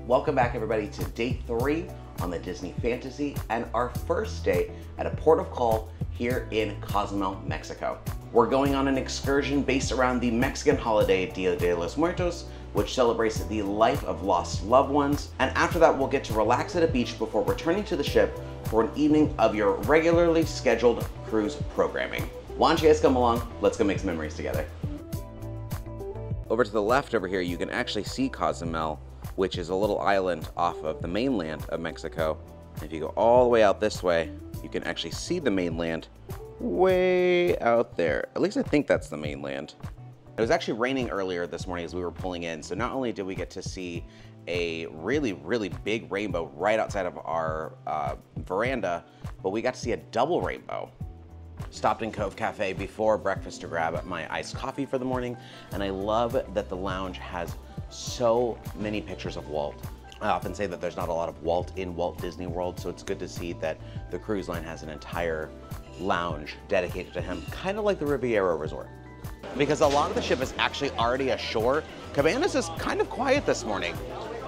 Welcome back everybody to day 3 on the Disney Fantasy and our first day at a port of call here in Cozumel, Mexico. We're going on an excursion based around the Mexican holiday Dia de los Muertos, which celebrates the life of lost loved ones. And after that, we'll get to relax at a beach before returning to the ship for an evening of your regularly scheduled cruise programming. Why don't you guys come along? Let's go make some memories together. Over to the left over here, you can actually see Cozumel, which is a little island off of the mainland of Mexico. If you go all the way out this way, you can actually see the mainland way out there. At least I think that's the mainland. It was actually raining earlier this morning as we were pulling in, so not only did we get to see a really big rainbow right outside of our veranda, but we got to see a double rainbow. Stopped in Cove Cafe before breakfast to grab my iced coffee for the morning, and I love that the lounge has so many pictures of Walt. I often say that there's not a lot of Walt in Walt Disney World, so it's good to see that the cruise line has an entire lounge dedicated to him, kind of like the Riviera Resort. Because a lot of the ship is actually already ashore, Cabanas is kind of quiet this morning.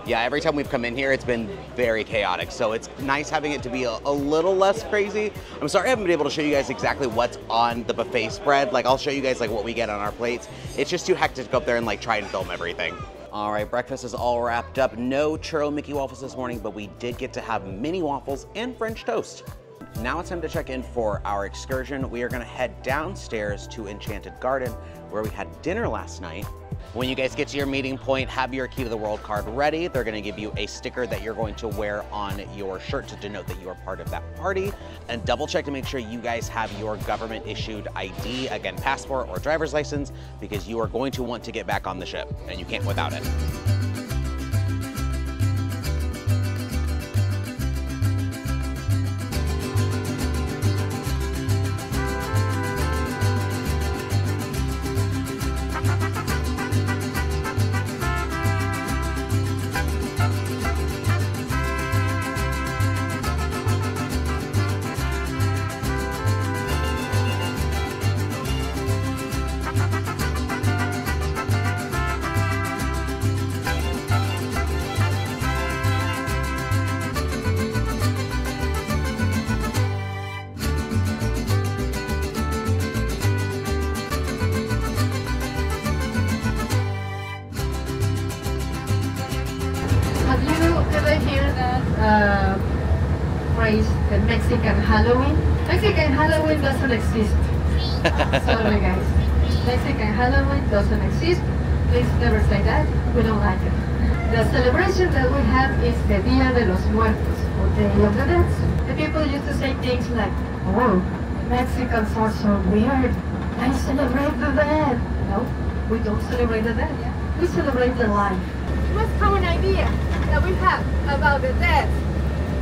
Yeah, every time we've come in here, it's been very chaotic, so it's nice having it to be a little less crazy. I'm sorry I haven't been able to show you guys exactly what's on the buffet spread. Like, I'll show you guys like what we get on our plates. It's just too hectic to go up there and like try and film everything. All right, breakfast is all wrapped up. No churro Mickey waffles this morning, but we did get to have mini waffles and French toast. Now it's time to check in for our excursion. We are gonna head downstairs to Enchanted Garden, where we had dinner last night. When you guys get to your meeting point, have your Key to the World card ready. They're gonna give you a sticker that you're going to wear on your shirt to denote that you are part of that party. And double check to make sure you guys have your government issued ID, again, passport or driver's license, because you are going to want to get back on the ship and you can't without it. Phrase, the Mexican Halloween. Mexican Halloween doesn't exist. Sorry guys. Mexican Halloween doesn't exist. Please never say that. We don't like it. The celebration that we have is the Dia de los Muertos, or Day of the Dead. The people used to say things like, oh, Mexicans are so weird. I celebrate the dead. No, we don't celebrate the dead. We celebrate the life. The most common idea that we have about the dead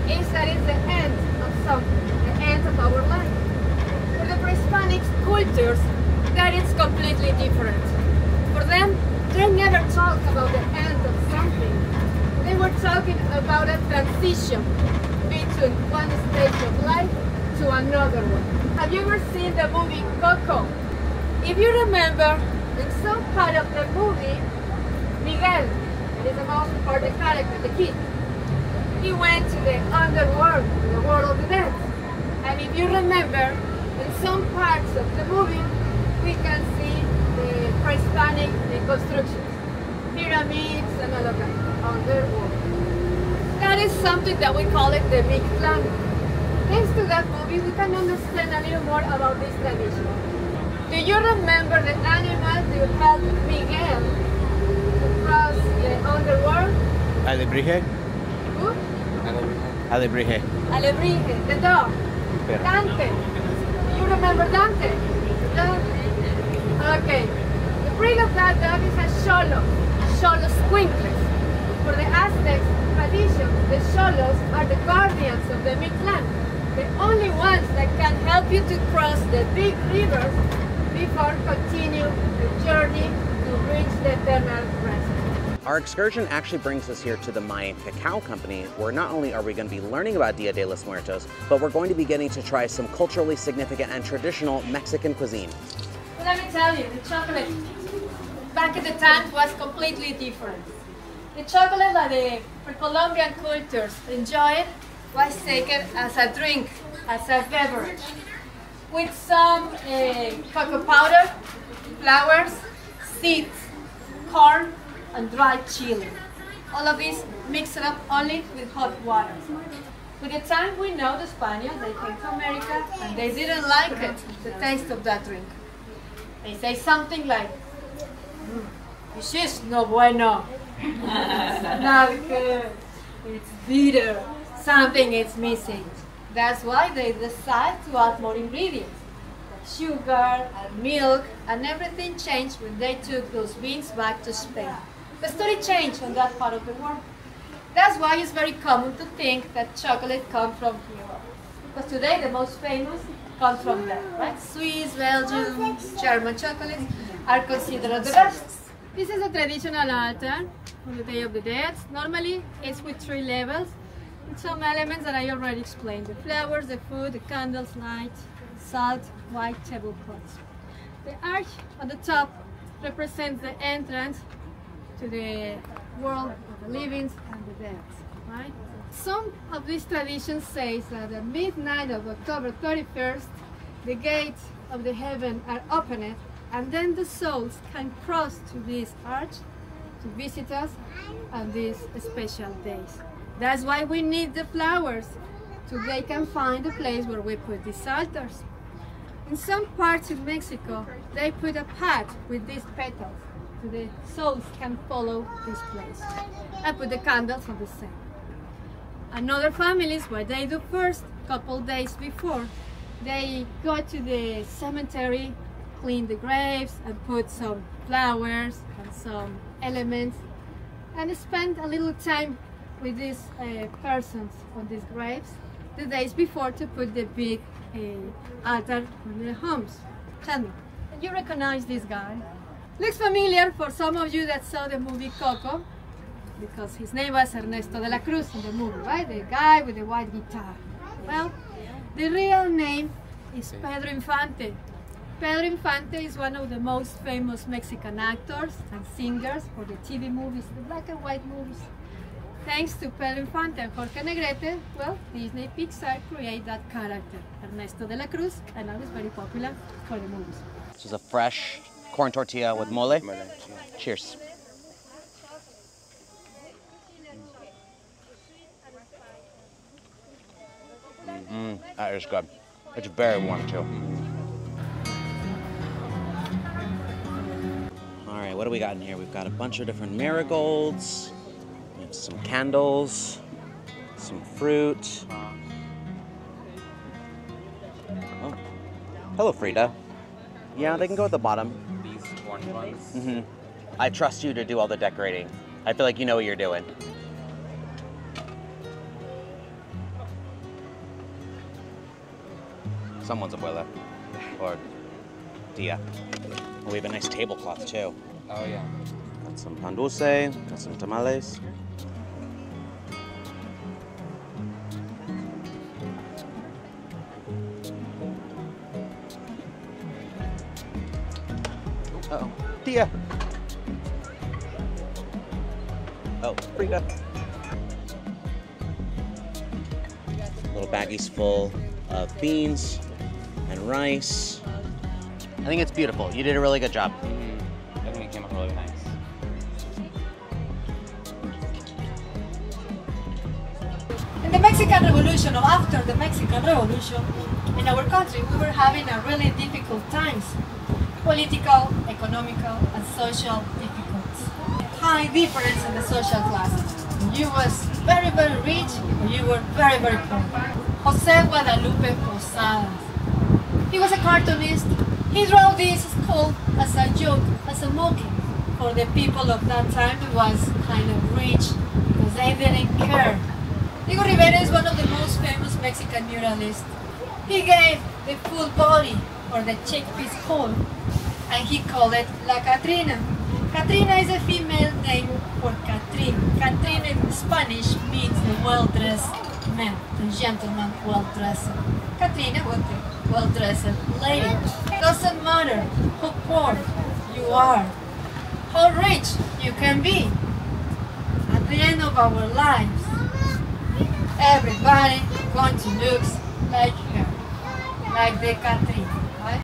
is that it's the end of something, the end of our life. For the pre-Hispanic cultures, that is completely different. For them, they never talked about the end of something. They were talking about a transition between one stage of life to another one. Have you ever seen the movie Coco? If you remember, in some part of the movie, Miguel, is the most important character, the kid. He went to the underworld, the world of the dead. And if you remember, in some parts of the movie, we can see the pre-Hispanic constructions, pyramids and all of that, underworld. That is something that we call it the Mictlan. Thanks to that movie, we can understand a little more about this tradition. Do you remember the animal that helped Miguel to cross the underworld? Alebrije? Who? Alebrije. Alebrije, the dog. Dante. You remember Dante? Okay. The breed of that dog is a Xolo squinkles. For the Aztec tradition, the Xolos are the guardians of the Mictlan, the only ones that can help you to cross the big rivers before continue the journey to reach the eternal rest. Our excursion actually brings us here to the Mayan Cacao Company, where not only are we going to be learning about Dia de los Muertos, but we're going to be getting to try some culturally significant and traditional Mexican cuisine. Let me tell you, the chocolate back at the time was completely different. The chocolate that the pre-Columbian cultures enjoyed was taken as a drink, as a beverage, with some cocoa powder, flowers, seeds, corn, and dried chili. All of this mixed up only with hot water. With the time we know the Spaniards, they came to America and they didn't like it, the taste of that drink. They say something like, this is no bueno. It's not good. It's bitter. Something is missing. That's why they decide to add more ingredients. Like sugar and milk, and everything changed when they took those beans back to Spain. The story changed on that part of the world. That's why it's very common to think that chocolate comes from Europe. Because today the most famous comes from there, right? Swiss, Belgium, German chocolates are considered the best. This is a traditional altar on the Day of the Dead. Normally it's with 3 levels, with some elements that I already explained. The flowers, the food, the candles, light, salt, white tablecloths. The arch on the top represents the entrance to the world of the living and the dead, right? Some of these traditions say that at midnight of October 31st, the gates of the heaven are opened, and then the souls can cross to this arch to visit us on these special days. That's why we need the flowers, so they can find a place where we put these altars. In some parts of Mexico, they put a path with these petals, so the souls can follow this place, and put the candles on the same. Another families, what they do first, couple days before, they go to the cemetery, clean the graves, and put some flowers and some elements, and spend a little time with these persons on these graves the days before to put the big altar on their homes. Tell me, you recognize this guy? Looks familiar for some of you that saw the movie Coco, because his name was Ernesto de la Cruz in the movie, right? The guy with the white guitar. Well, the real name is Pedro Infante. Pedro Infante is one of the most famous Mexican actors and singers for the TV movies, the black and white movies. Thanks to Pedro Infante and Jorge Negrete, well, Disney Pixar created that character, Ernesto de la Cruz, and now it's very popular for the movies. This is a fresh corn tortilla with mole. Cheers. That is good. It's very warm too. All right, what do we got in here? We've got a bunch of different marigolds, we have some candles, some fruit. Oh, hello, Frida. Yeah, they can go at the bottom. These orange ones. Mm-hmm. I trust you to do all the decorating. I feel like you know what you're doing. Someone's abuela, or tia. Oh, we have a nice tablecloth too. Oh yeah. Got some pan dulce, got some tamales. Uh-oh, tia. Oh, Frida. Little baggies full of beans and rice. I think it's beautiful. You did a really good job. I think it came out really nice. In the Mexican Revolution, or after the Mexican Revolution, in our country we were having a really difficult times. Political, economical, and social difficulties. High difference in the social classes. You was very, very rich, or you were very, very poor. Jose Guadalupe Posadas. He was a cartoonist. He drew this school as a joke, as a mocking for the people of that time. It was kind of rich because they didn't care. Diego Rivera is one of the most famous Mexican muralists. He gave the full body or the chickpea skull, and he called it La Catrina. Catrina is a female name for Catrin. Catrin in Spanish means the well-dressed man, the gentleman well-dressed. Catrina was the well-dressed lady. Doesn't matter how poor you are, how rich you can be. the end of our lives. Everybody going to look like her, like the Catrina, right?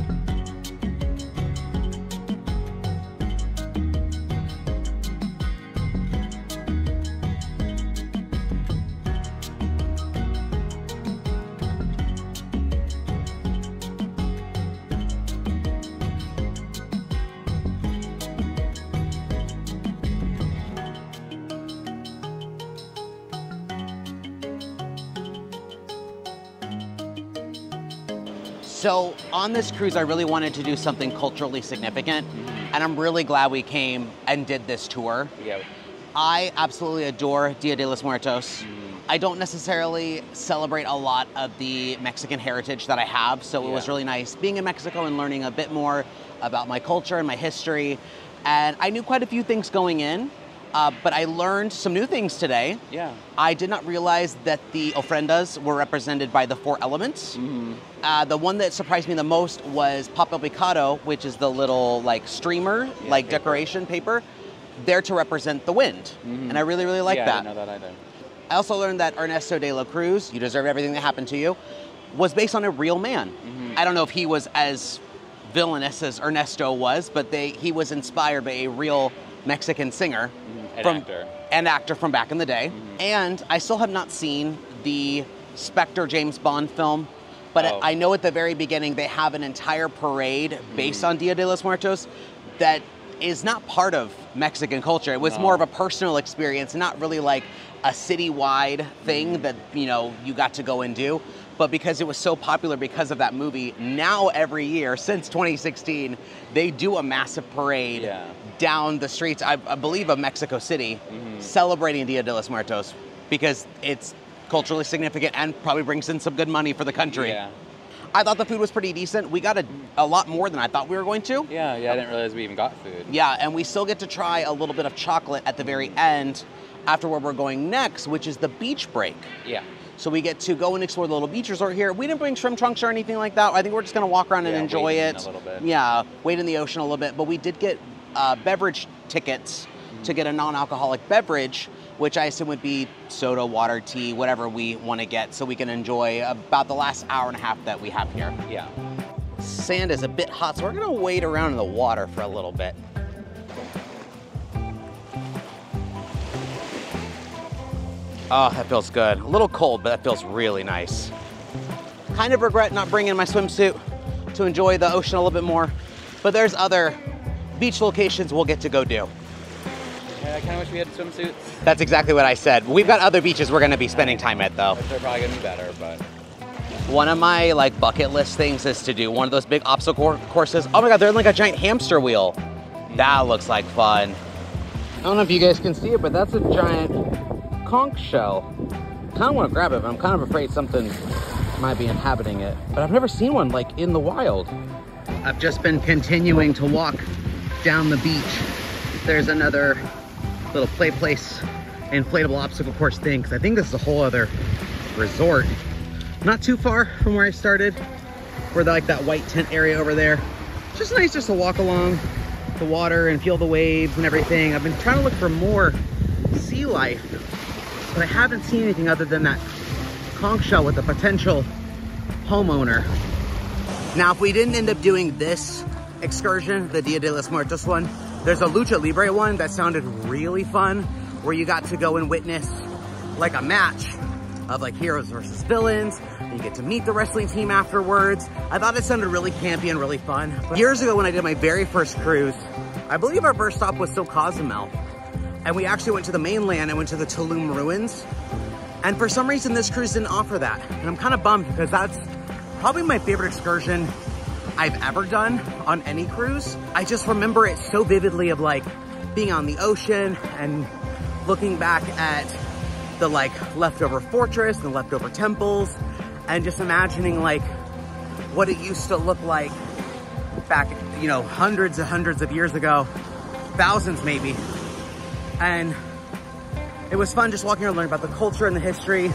So on this cruise, I really wanted to do something culturally significant, and I'm really glad we came and did this tour. Yeah. I absolutely adore Dia de los Muertos. I don't necessarily celebrate a lot of the Mexican heritage that I have, so it was really nice being in Mexico and learning a bit more about my culture and my history. And I knew quite a few things going in, but I learned some new things today. Yeah. I did not realize that the ofrendas were represented by the 4 elements. The one that surprised me the most was papel picado, which is the little like streamer, like paper. Decoration paper, there to represent the wind. And I really, really like that. I didn't know that either. I also learned that Ernesto de la Cruz, You Deserve Everything That Happened to You, was based on a real man. I don't know if he was as villainous as Ernesto was, but he was inspired by a real Mexican singer and actor from back in the day. And I still have not seen the Spectre James Bond film, but I know at the very beginning they have an entire parade based on Dia de los Muertos that is not part of Mexican culture. It was more of a personal experience, not really like a citywide thing that, you know, you got to go and do. But because it was so popular because of that movie, now every year since 2016, they do a massive parade down the streets, I believe, of Mexico City, celebrating Dia de los Muertos because it's culturally significant and probably brings in some good money for the country. Yeah. I thought the food was pretty decent. We got a lot more than I thought we were going to. Yeah, I didn't realize we even got food. Yeah, and we still get to try a little bit of chocolate at the very end after where we're going next, which is the beach break. Yeah. So we get to go and explore the little beach resort here. We didn't bring shrimp trunks or anything like that. I think we're just gonna walk around and enjoy it. A little bit. Yeah, wade in the ocean a little bit. But we did get beverage tickets to get a non-alcoholic beverage, which I assume would be soda, water, tea, whatever we want to get, so we can enjoy about the last hour and a half that we have here. Yeah. Sand is a bit hot, so we're gonna wade around in the water for a little bit. Oh, that feels good. A little cold, but that feels really nice. Kind of regret not bringing my swimsuit to enjoy the ocean a little bit more, but there's other beach locations we'll get to go do. Yeah, I kind of wish we had swimsuits. That's exactly what I said. We've got other beaches we're gonna be spending time at though. Which are probably gonna be better, but. One of my like bucket list things is to do one of those big obstacle courses. Oh my God, they're like a giant hamster wheel. That looks like fun. I don't know if you guys can see it, but that's a giant conch shell. Kind of want to grab it, but I'm kind of afraid something might be inhabiting it. But I've never seen one like in the wild. I've just been continuing to walk down the beach. There's another little play place, inflatable obstacle course thing, because I think this is a whole other resort. Not too far from where I started. We're like that white tent area over there. Just nice just to walk along the water and feel the waves and everything. I've been trying to look for more sea life, but I haven't seen anything other than that conch shell with a potential homeowner. Now, if we didn't end up doing this excursion, the Dia de los Muertos one, there's a Lucha Libre one that sounded really fun, where you got to go and witness like a match of like heroes versus villains, and you get to meet the wrestling team afterwards. I thought it sounded really campy and really fun. But years ago when I did my very first cruise, I believe our first stop was still Cozumel. And we actually went to the mainland and went to the Tulum ruins. And for some reason, this cruise didn't offer that. And I'm kind of bummed because that's probably my favorite excursion I've ever done on any cruise. I just remember it so vividly of like being on the ocean and looking back at the like leftover fortress and the leftover temples and just imagining like what it used to look like back, you know, hundreds and hundreds of years ago, thousands maybe. And it was fun just walking around, learning about the culture and the history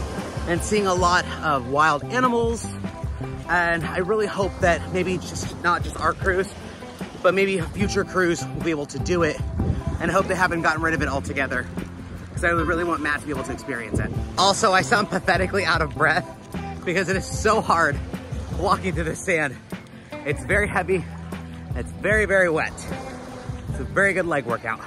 and seeing a lot of wild animals. And I really hope that maybe just not just our cruise, but maybe a future cruise will be able to do it. And I hope they haven't gotten rid of it altogether. because I really want Matt to be able to experience it. Also, I sound pathetically out of breath because it is so hard walking through the sand. It's very heavy. It's very, very wet. It's a very good leg workout.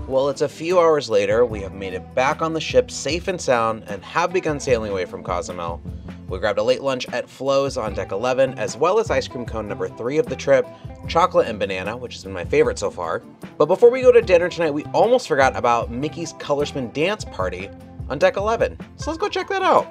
Well, it's a few hours later. We have made it back on the ship safe and sound and have begun sailing away from Cozumel. We grabbed a late lunch at Flo's on deck 11, as well as ice cream cone number 3 of the trip, chocolate and banana, which has been my favorite so far. But before we go to dinner tonight, we almost forgot about Mickey's Colorspin dance party on deck 11. So let's go check that out.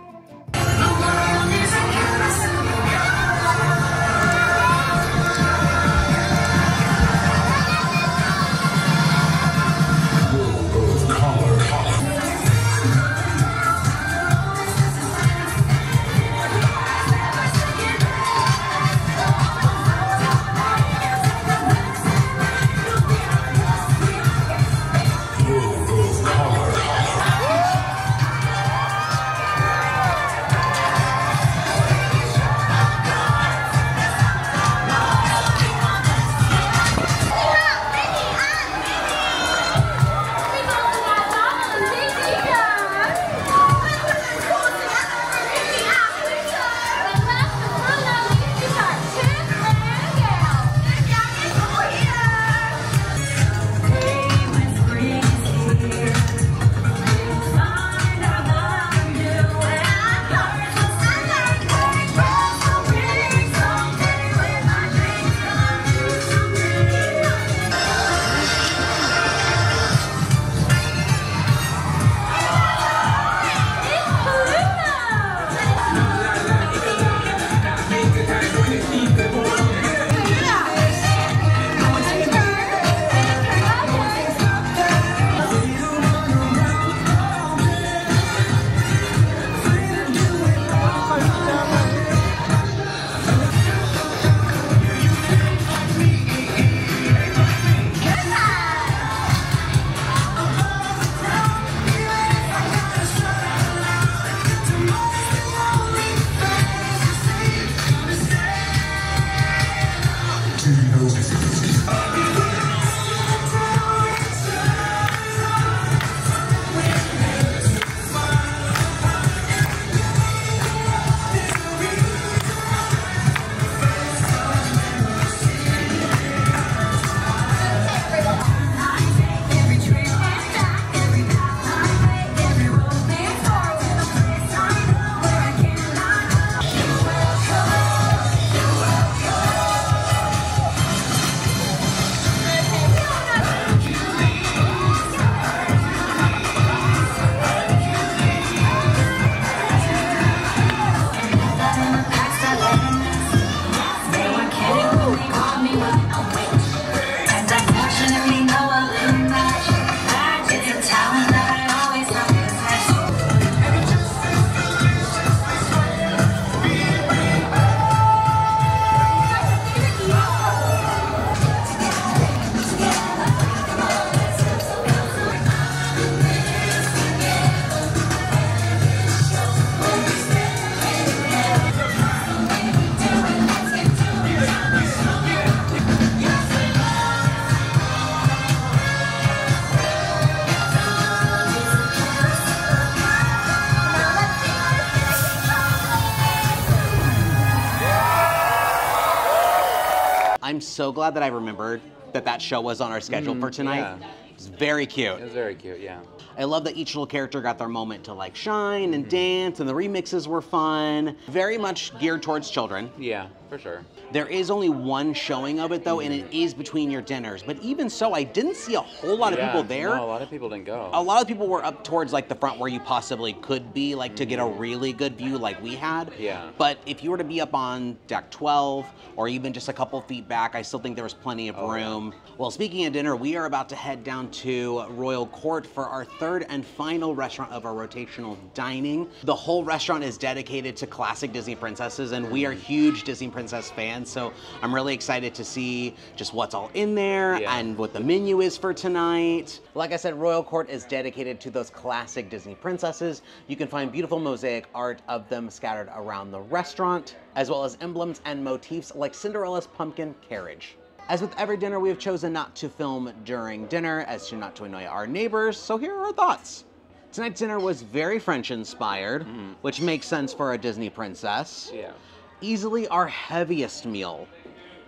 I'm so glad that I remembered that that show was on our schedule for tonight. Yeah. It's very cute. It was very cute, yeah. I love that each little character got their moment to like shine and dance, and the remixes were fun. Very much geared towards children. Yeah, for sure. There is only one showing of it though, and it is between your dinners. But even so, I didn't see a whole lot of people there. No, a lot of people didn't go. A lot of people were up towards like the front where you possibly could be, like to get a really good view like we had. Yeah. But if you were to be up on deck 12 or even just a couple feet back, I still think there was plenty of room. Yeah. Well, speaking of dinner, we are about to head down to Royal Court for our third and final restaurant of our rotational dining. The whole restaurant is dedicated to classic Disney princesses, and we are huge Disney princess fans, so I'm really excited to see just what's all in there and what the menu is for tonight. Like I said, Royal Court is dedicated to those classic Disney princesses. You can find beautiful mosaic art of them scattered around the restaurant, as well as emblems and motifs like Cinderella's pumpkin carriage. As with every dinner, we have chosen not to film during dinner as to not to annoy our neighbors, so here are our thoughts. Tonight's dinner was very French-inspired, which makes sense for a Disney princess. Yeah. Easily our heaviest meal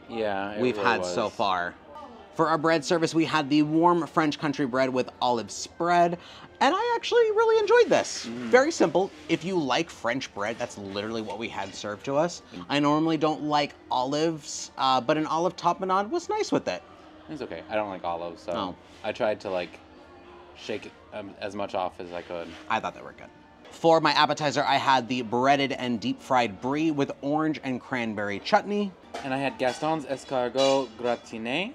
Yeah, we've really had was. so far. For our bread service, we had the warm French country bread with olive spread, and I actually really enjoyed this. Very simple. If you like French bread, that's literally what we had served to us. I normally don't like olives, but an olive tapenade was nice with it. It's okay. I don't like olives, so Oh. I tried to like shake it, as much off as I could. I thought they were good. For my appetizer, I had the breaded and deep-fried brie with orange and cranberry chutney. And I had Gaston's escargot gratiné,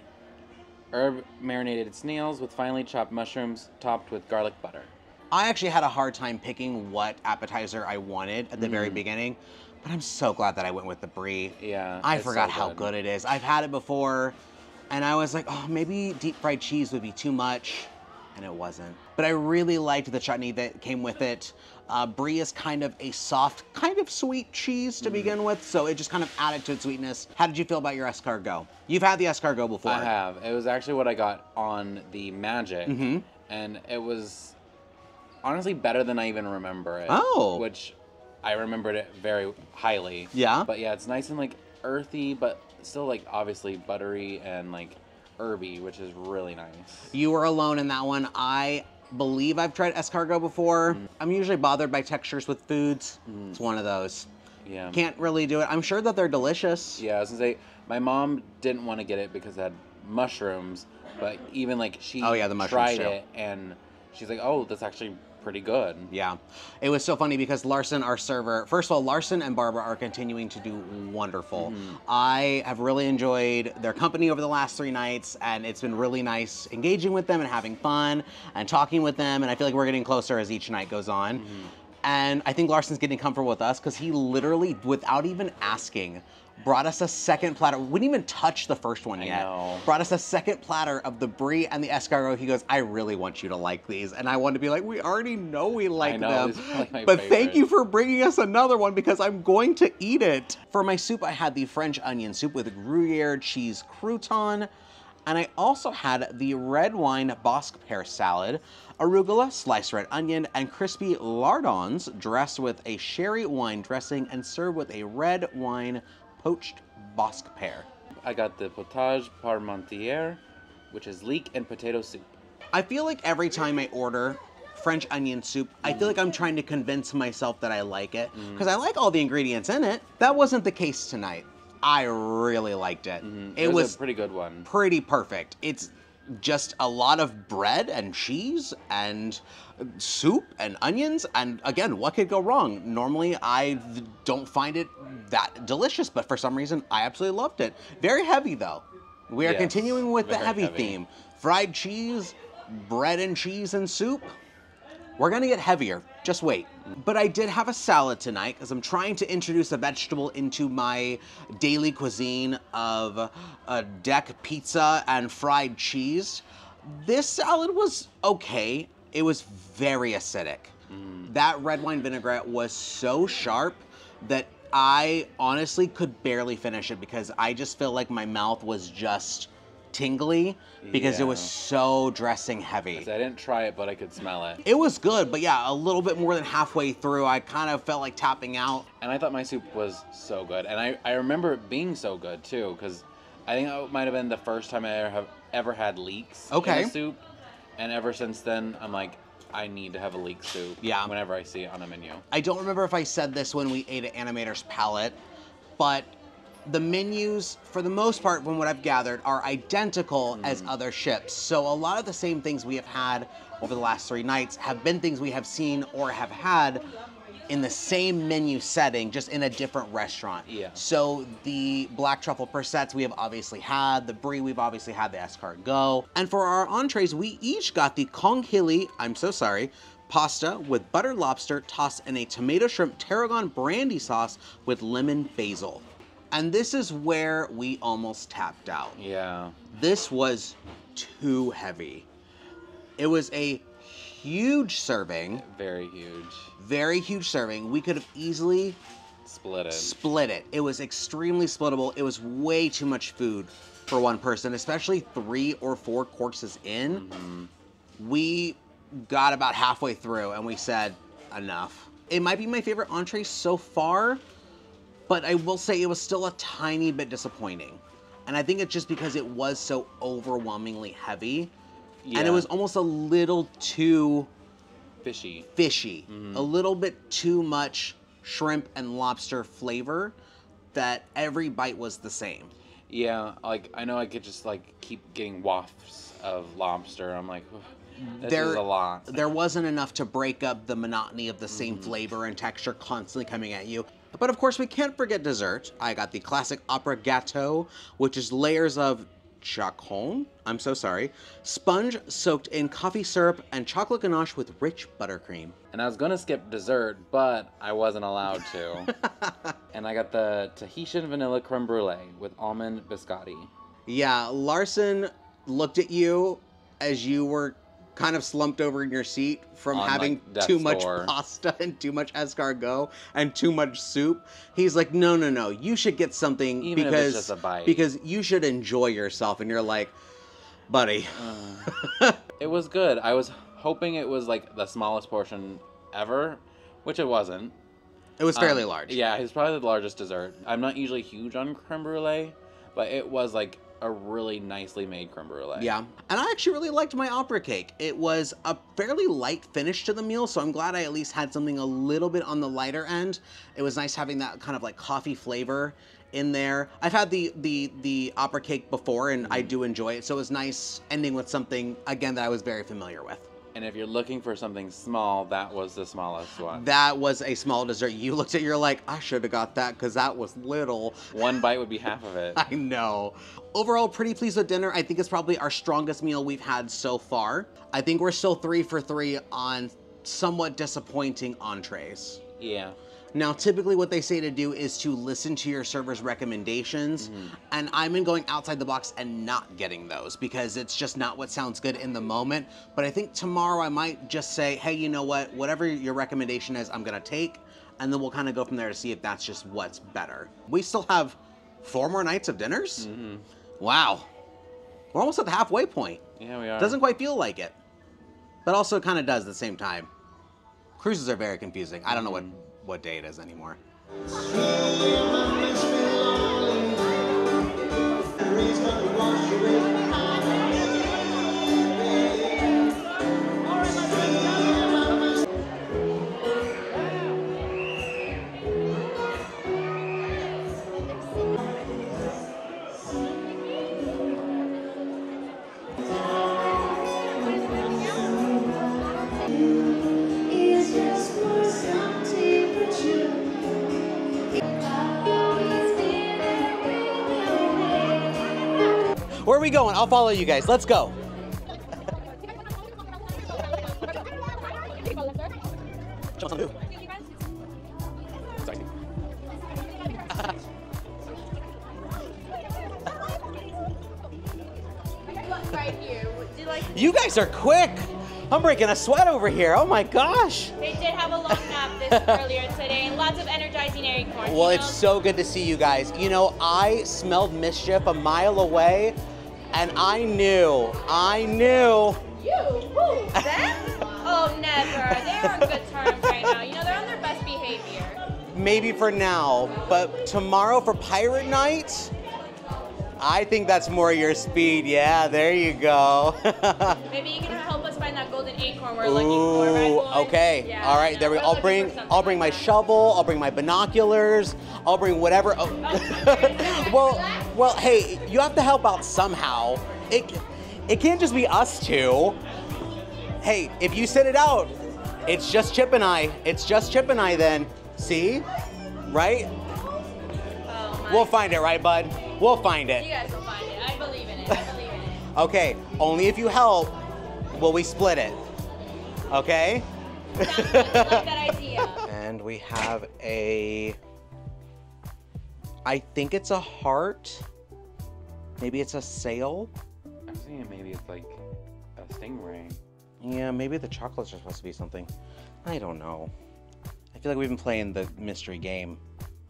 herb marinated snails with finely chopped mushrooms topped with garlic butter. I actually had a hard time picking what appetizer I wanted at the very beginning, but I'm so glad that I went with the brie. Yeah, I it's forgot so how good it is. I've had it before, and I was like, oh, maybe deep-fried cheese would be too much, and it wasn't. But I really liked the chutney that came with it. Brie is kind of a soft, kind of sweet cheese to begin with, so it just kind of added to its sweetness. How did you feel about your escargot? You've had the escargot before. I have. It was actually what I got on the Magic, and it was honestly better than I even remember it. Oh. Which I remembered it very highly. Yeah? But yeah, it's nice and like earthy, but still like obviously buttery and like herby, which is really nice. You were alone in that one. I believe I've tried escargot before. I'm usually bothered by textures with foods. It's one of those. Yeah. Can't really do it. I'm sure that they're delicious. Yeah, I was gonna say, my mom didn't want to get it because it had mushrooms, but even like she Oh, yeah, the mushrooms tried too. it and she's like, oh, that's actually pretty good. Yeah. It was so funny because Larson, our server, first of all, Larson and Barbara are continuing to do wonderful. I have really enjoyed their company over the last 3 nights, and it's been really nice engaging with them and having fun and talking with them, and I feel like we're getting closer as each night goes on. And I think Larson's getting comfortable with us because he literally, without even asking, brought us a second platter. We didn't even touch the first one yet. know. Brought us a second platter of the brie and the escargot. He goes, I really want you to like these. And I wanted to be like, we already know we like know, them. these are like my But thank you favorites. for bringing us another one because I'm going to eat it. For my soup, I had the French onion soup with Gruyere cheese crouton. And I also had the red wine Bosque pear salad, arugula, sliced red onion, and crispy lardons dressed with a sherry wine dressing and served with a red wine poached Bosque pear. I got the potage parmentier, which is leek and potato soup. I feel like every time I order French onion soup, I feel like I'm trying to convince myself that I like it because I like all the ingredients in it. That wasn't the case tonight. I really liked it. It was a pretty good one. pretty perfect. It's just a lot of bread and cheese and soup and onions, and again, what could go wrong? Normally I don't find it that delicious, but for some reason I absolutely loved it. Very heavy though. We are Yes, continuing with the very heavy heavy. theme. Fried cheese, bread and cheese and soup. We're gonna get heavier, just wait. But I did have a salad tonight because I'm trying to introduce a vegetable into my daily cuisine of deck pizza and fried cheese. This salad was okay. It was very acidic. That red wine vinaigrette was so sharp that I honestly could barely finish it because I just felt like my mouth was just tingly because it was Yeah. so dressing heavy. So I didn't try it, but I could smell it. It was good, but yeah, a little bit more than halfway through, I kind of felt like tapping out. And I thought my soup was so good. And I remember it being so good too, because I think it might have been the first time I ever had leeks Okay. in a soup. And ever since then, I'm like, I need to have a leek soup Yeah. whenever I see it on a menu. I don't remember if I said this when we ate at Animator's Palette, but the menus, for the most part, from what I've gathered, are identical as other ships. So a lot of the same things we have had over the last 3 nights have been things we have seen or have had in the same menu setting, just in a different restaurant. Yeah. So the black truffle persets we have obviously had, the brie we've obviously had, the escargot. And for our entrees, we each got the konghili, I'm so sorry, pasta with buttered lobster tossed in a tomato shrimp tarragon brandy sauce with lemon basil. And this is where we almost tapped out. Yeah. This was too heavy. It was a huge serving, Very huge. very huge serving. We could have easily Split it. split it. It was extremely splittable. It was way too much food for one person, especially 3 or 4 courses in. We got about halfway through and we said, enough. It might be my favorite entree so far, but I will say it was still a tiny bit disappointing. And I think it's just because it was so overwhelmingly heavy. Yeah. And it was almost a little too fishy. A little bit too much shrimp and lobster flavor that every bite was the same. Yeah, like I know I could just like keep getting wafts of lobster. I'm like, this is a lot. There wasn't enough to break up the monotony of the same flavor and texture constantly coming at you. But of course, we can't forget dessert. I got the classic opera gâteau, which is layers of chacon, I'm so sorry, sponge soaked in coffee syrup and chocolate ganache with rich buttercream. And I was gonna skip dessert, but I wasn't allowed to. And I got the Tahitian vanilla creme brulee with almond biscotti. Yeah, Larson looked at you as you were kind of slumped over in your seat from having too much pasta and too much escargot and too much soup. He's like, no, you should get something even if it's just a bite. Because you should enjoy yourself. And you're like, buddy. It was good. I was hoping it was like the smallest portion ever, which it wasn't. It was fairly large. Yeah, it's probably the largest dessert. I'm not usually huge on creme brulee, but it was like a really nicely made creme brulee. Yeah, and I actually really liked my opera cake. It was a fairly light finish to the meal, so I'm glad I at least had something a little bit on the lighter end. It was nice having that kind of like coffee flavor in there. I've had the opera cake before, and I do enjoy it, so it was nice ending with something, again, that I was very familiar with. And if you're looking for something small, that was the smallest one. That was a small dessert. You looked at it, you're like, I should have got that because that was little. One bite would be half of it. I know. Overall, pretty pleased with dinner. I think it's probably our strongest meal we've had so far. I think we're still 3 for 3 on somewhat disappointing entrees. Yeah. Now, typically what they say to do is to listen to your server's recommendations, and I've been going outside the box and not getting those because it's just not what sounds good in the moment. But I think tomorrow I might just say, hey, you know what? Whatever your recommendation is, I'm gonna take, and then we'll kind of go from there to see if that's just what's better. We still have 4 more nights of dinners? Wow. We're almost at the halfway point. Yeah, we are. Doesn't quite feel like it, but also kind of does at the same time. Cruises are very confusing. I don't know what day it is anymore. Where are we going? I'll follow you guys. Let's go. Right here. Would you like? You guys are quick. I'm breaking a sweat over here. Oh my gosh. They did have a long nap this earlier today and lots of energizing acorns. Well, it's so good to see you guys. You know, I smelled mischief a mile away, and I knew. You? Who? Them? Oh, never. They're on good terms right now. You know, they're on their best behavior. Maybe for now, but tomorrow for Pirate Night, I think that's more your speed. Yeah, there you go. Maybe you can help us find that golden acorn we're looking for, right, boys? Okay. Yeah, all right, there we go. I'll bring my shovel, I'll bring my binoculars, I'll bring whatever. Oh. well, hey, you have to help out somehow. It can't just be us two. Hey, if you sit it out, it's just Chip and I. It's just Chip and I then. See? Right? Oh, we'll find it, right, bud? We'll find it. You guys will find it. I believe in it. I believe in it. Okay, only if you help will we split it. Okay? Sounds good. I like that idea. And we have I think it's a heart. Maybe it's a sail. I'm thinking maybe it's like a stingray. Yeah, maybe the chocolates are supposed to be something. I don't know. I feel like we've been playing the mystery game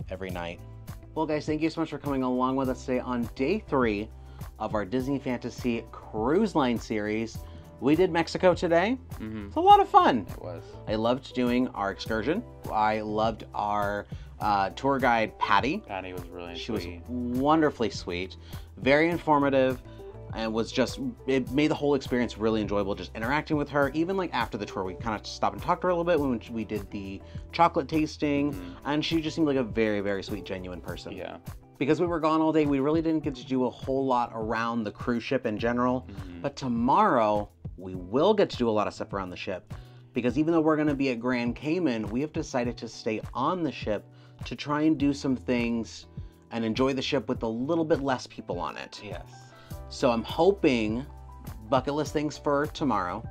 every night. Well, guys, thank you so much for coming along with us today on day 3 of our Disney Fantasy Cruise Line series. We did Mexico today. Mm-hmm. It's a lot of fun. It was. I loved doing our excursion. I loved our tour guide, Patty. Patty was really She sweet. was wonderfully sweet, very informative, and was just, it made the whole experience really enjoyable just interacting with her. Even like after the tour, we kind of stopped and talked to her a little bit when we did the chocolate tasting, and she just seemed like a very, very sweet, genuine person. Yeah. Because we were gone all day, we really didn't get to do a whole lot around the cruise ship in general. But tomorrow, we will get to do a lot of stuff around the ship. Because even though we're gonna be at Grand Cayman, we have decided to stay on the ship to try and do some things and enjoy the ship with a little bit less people on it. Yes. So I'm hoping, bucket list things for tomorrow,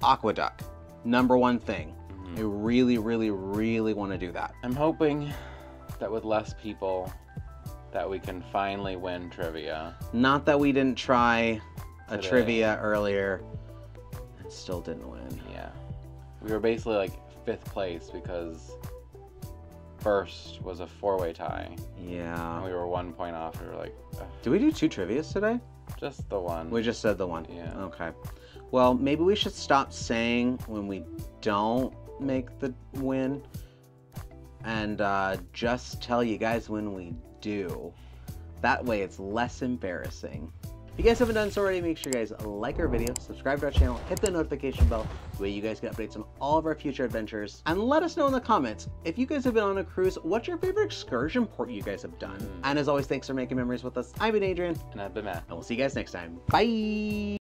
aqueduct, #1 thing. I really, really, really wanna do that. I'm hoping that with less people, that we can finally win trivia. Not that we didn't try a Today. trivia earlier and still didn't win. Yeah. We were basically like 5th place because first was a 4-way tie. Yeah. And we were 1 point off. We were like, ugh, Did we do 2 trivias today? just the one. We just said the one. Yeah. Okay. Well, maybe we should stop saying when we don't make the win and just tell you guys when we do. That way it's less embarrassing. If you guys haven't done so already, make sure you guys like our video, subscribe to our channel, hit the notification bell, the way you guys get updates on all of our future adventures, and let us know in the comments, if you guys have been on a cruise, what's your favorite excursion port you guys have done? And as always, thanks for making memories with us. I've been Adrian, And I've been Matt. and we'll see you guys next time. Bye!